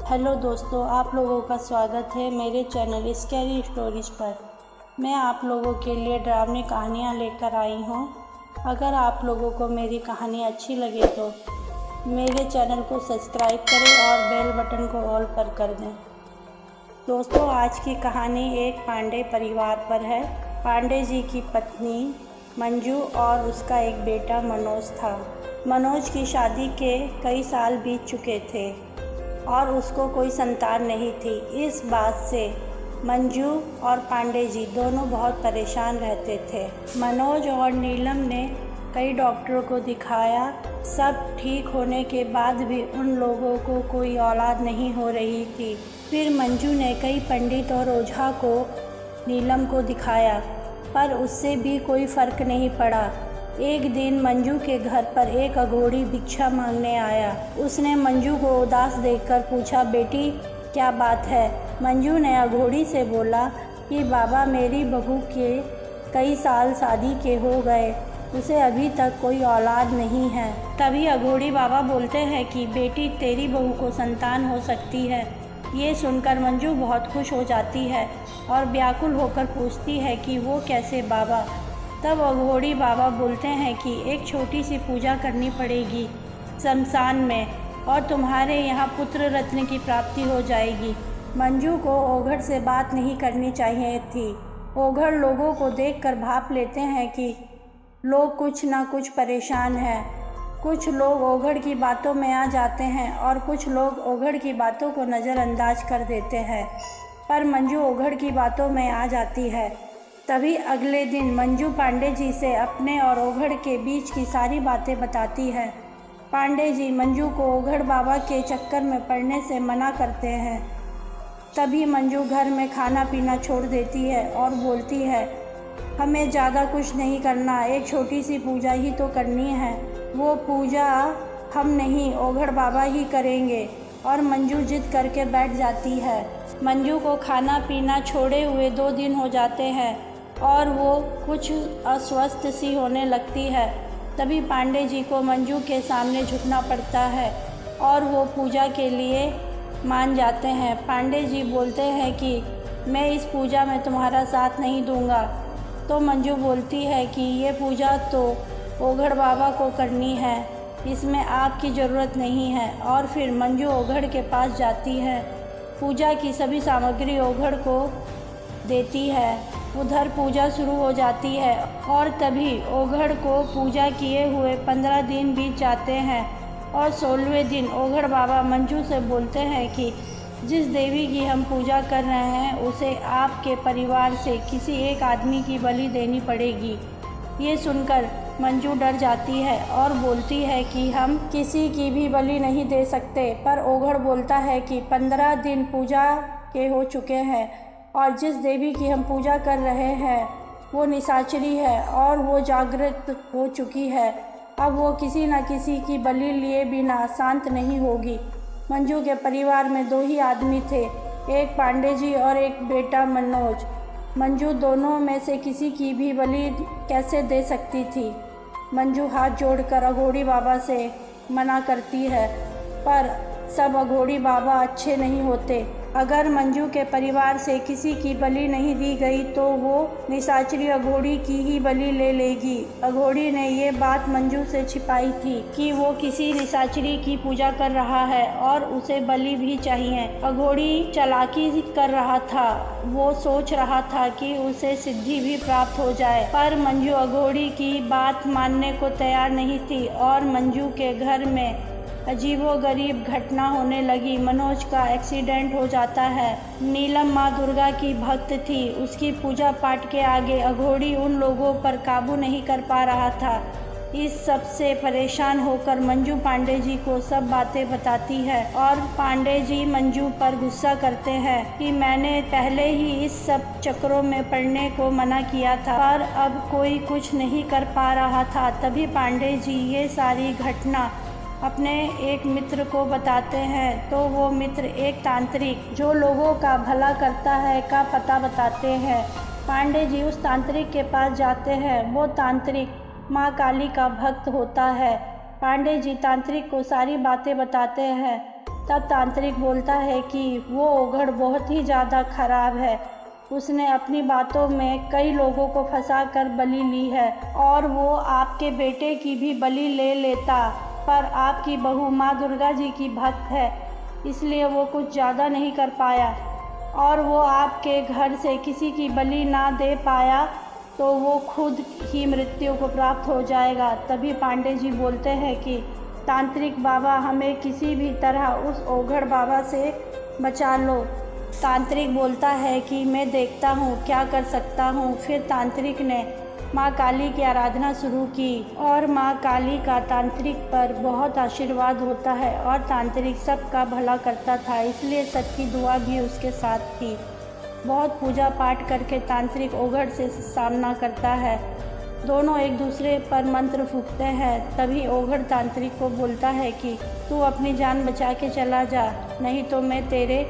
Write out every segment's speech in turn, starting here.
Hello दोस्तों, आप लोगों का स्वागत है मेरे चैनल स्कैरी स्टोरीज पर। मैं आप लोगों के लिए डरावनी कहानियाँ लेकर आई हूँ। अगर आप लोगों को मेरी कहानी अच्छी लगे तो मेरे चैनल को सब्सक्राइब करें और बेल बटन को ऑल पर कर दें। दोस्तों, आज की कहानी एक पांडे परिवार पर है। पांडे जी की पत्नी मंजू और उसका एक बेटा मनोज था। मनोज की शादी के कई साल बीत चुके थे और उसको कोई संतान नहीं थी। इस बात से मंजू और पांडे जी दोनों बहुत परेशान रहते थे। मनोज और नीलम ने कई डॉक्टरों को दिखाया। सब ठीक होने के बाद भी उन लोगों को कोई औलाद नहीं हो रही थी। फिर मंजू ने कई पंडित और ओझा को नीलम को दिखाया, पर उससे भी कोई फ़र्क नहीं पड़ा। एक दिन मंजू के घर पर एक अघोरी भिक्षा मांगने आया। उसने मंजू को उदास देखकर पूछा, बेटी क्या बात है? मंजू ने अघोरी से बोला कि बाबा, मेरी बहू के कई साल शादी के हो गए, उसे अभी तक कोई औलाद नहीं है। तभी अघोरी बाबा बोलते हैं कि बेटी, तेरी बहू को संतान हो सकती है। ये सुनकर मंजू बहुत खुश हो जाती है और व्याकुल होकर पूछती है कि वो कैसे बाबा? तब अघोरी बाबा बोलते हैं कि एक छोटी सी पूजा करनी पड़ेगी शमशान में और तुम्हारे यहाँ पुत्र रत्न की प्राप्ति हो जाएगी। मंजू को ओघड़ से बात नहीं करनी चाहिए थी। ओघड़ लोगों को देखकर भाप लेते हैं कि लोग कुछ ना कुछ परेशान हैं। कुछ लोग ओघड़ की बातों में आ जाते हैं और कुछ लोग ओघड़ की बातों को नज़रअंदाज कर देते हैं, पर मंजू ओघड़ की बातों में आ जाती है। तभी अगले दिन मंजू पांडे जी से अपने और ओघड़ के बीच की सारी बातें बताती है। पांडे जी मंजू को ओघड़ बाबा के चक्कर में पड़ने से मना करते हैं। तभी मंजू घर में खाना पीना छोड़ देती है और बोलती है, हमें ज़्यादा कुछ नहीं करना, एक छोटी सी पूजा ही तो करनी है। वो पूजा हम नहीं, ओघड़ बाबा ही करेंगे। और मंजू जिद करके बैठ जाती है। मंजू को खाना पीना छोड़े हुए 2 दिन हो जाते हैं और वो कुछ अस्वस्थ सी होने लगती है। तभी पांडे जी को मंजू के सामने झुकना पड़ता है और वो पूजा के लिए मान जाते हैं। पांडे जी बोलते हैं कि मैं इस पूजा में तुम्हारा साथ नहीं दूंगा। तो मंजू बोलती है कि ये पूजा तो ओघड़ बाबा को करनी है, इसमें आपकी ज़रूरत नहीं है। और फिर मंजू ओघड़ के पास जाती है। पूजा की सभी सामग्री ओघड़ को देती है। उधर पूजा शुरू हो जाती है और तभी ओघड़ को पूजा किए हुए 15 दिन बीत जाते हैं और 16वें दिन ओघड़ बाबा मंजू से बोलते हैं कि जिस देवी की हम पूजा कर रहे हैं उसे आपके परिवार से किसी एक आदमी की बलि देनी पड़ेगी। ये सुनकर मंजू डर जाती है और बोलती है कि हम किसी की भी बलि नहीं दे सकते। पर ओघड़ बोलता है कि 15 दिन पूजा के हो चुके हैं और जिस देवी की हम पूजा कर रहे हैं वो निशाचरी है और वो जागृत हो चुकी है। अब वो किसी न किसी की बलि लिए बिना शांत नहीं होगी। मंजू के परिवार में 2 ही आदमी थे, एक पांडे जी और एक बेटा मनोज। मंजू दोनों में से किसी की भी बलि कैसे दे सकती थी? मंजू हाथ जोड़कर अघोरी बाबा से मना करती है, पर सब अघोरी बाबा अच्छे नहीं होते। अगर मंजू के परिवार से किसी की बलि नहीं दी गई तो वो निशाचरी अघोरी की ही बलि ले लेगी। अघोरी ने ये बात मंजू से छिपाई थी कि वो किसी निशाचरी की पूजा कर रहा है और उसे बलि भी चाहिए। अघोरी चालाकी कर रहा था। वो सोच रहा था कि उसे सिद्धि भी प्राप्त हो जाए, पर मंजू अघोरी की बात मानने को तैयार नहीं थी और मंजू के घर में अजीबोगरीब घटना होने लगी। मनोज का एक्सीडेंट हो जाता है। नीलम माँ दुर्गा की भक्त थी। उसकी पूजा पाठ के आगे अघोरी उन लोगों पर काबू नहीं कर पा रहा था। इस सब से परेशान होकर मंजू पांडे जी को सब बातें बताती है और पांडे जी मंजू पर गुस्सा करते हैं कि मैंने पहले ही इस सब चक्करों में पड़ने को मना किया था, पर अब कोई कुछ नहीं कर पा रहा था। तभी पांडे जी ये सारी घटना अपने एक मित्र को बताते हैं, तो वो मित्र एक तांत्रिक जो लोगों का भला करता है का पता बताते हैं। पांडे जी उस तांत्रिक के पास जाते हैं। वो तांत्रिक माँ काली का भक्त होता है। पांडे जी तांत्रिक को सारी बातें बताते हैं तब तांत्रिक बोलता है कि वो ओघड़ बहुत ही ज़्यादा खराब है। उसने अपनी बातों में कई लोगों को फंसाकर बलि ली है और वो आपके बेटे की भी बलि ले लेता, पर आपकी बहू माँ दुर्गा जी की भक्त है, इसलिए वो कुछ ज़्यादा नहीं कर पाया और वो आपके घर से किसी की बलि ना दे पाया तो वो खुद ही मृत्यु को प्राप्त हो जाएगा। तभी पांडे जी बोलते हैं कि तांत्रिक बाबा, हमें किसी भी तरह उस ओघड़ बाबा से बचा लो। तांत्रिक बोलता है कि मैं देखता हूँ क्या कर सकता हूँ। फिर तांत्रिक ने माँ काली की आराधना शुरू की और माँ काली का तांत्रिक पर बहुत आशीर्वाद होता है और तांत्रिक सबका भला करता था, इसलिए सबकी दुआ भी उसके साथ थी। बहुत पूजा पाठ करके तांत्रिक ओघड़ से सामना करता है। दोनों एक दूसरे पर मंत्र फूंकते हैं। तभी ओघड़ तांत्रिक को बोलता है कि तू अपनी जान बचा के चला जा, नहीं तो मैं तेरे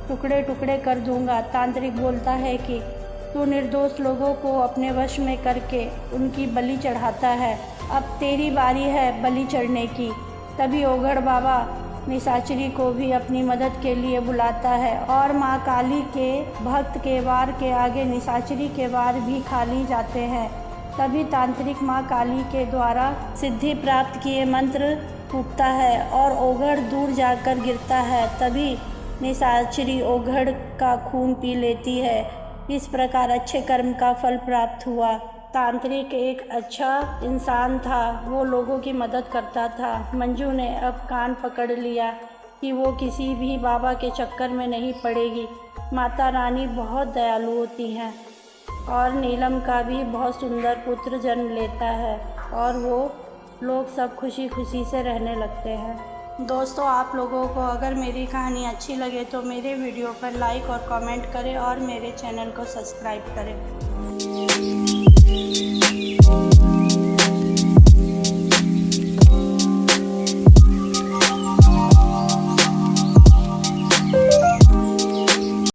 टुकड़े टुकड़े कर दूंगा। तांत्रिक बोलता है कि तू निर्दोष लोगों को अपने वश में करके उनकी बलि चढ़ाता है, अब तेरी बारी है बलि चढ़ने की। तभी ओघड़ बाबा निशाचरी को भी अपनी मदद के लिए बुलाता है और माँ काली के भक्त के वार के आगे निशाचरी के वार भी खाली जाते हैं। तभी तांत्रिक माँ काली के द्वारा सिद्धि प्राप्त किए मंत्र फूंकता है और ओघड़ दूर जाकर गिरता है। तभी निशाचरी ओघड़ का खून पी लेती है। इस प्रकार अच्छे कर्म का फल प्राप्त हुआ। तांत्रिक एक अच्छा इंसान था, वो लोगों की मदद करता था। मंजू ने अब कान पकड़ लिया कि वो किसी भी बाबा के चक्कर में नहीं पड़ेगी। माता रानी बहुत दयालु होती हैं और नीलम का भी बहुत सुंदर पुत्र जन्म लेता है और वो लोग सब खुशी खुशी से रहने लगते हैं। दोस्तों, आप लोगों को अगर मेरी कहानी अच्छी लगे तो मेरे वीडियो पर लाइक और कमेंट करें और मेरे चैनल को सब्सक्राइब करें।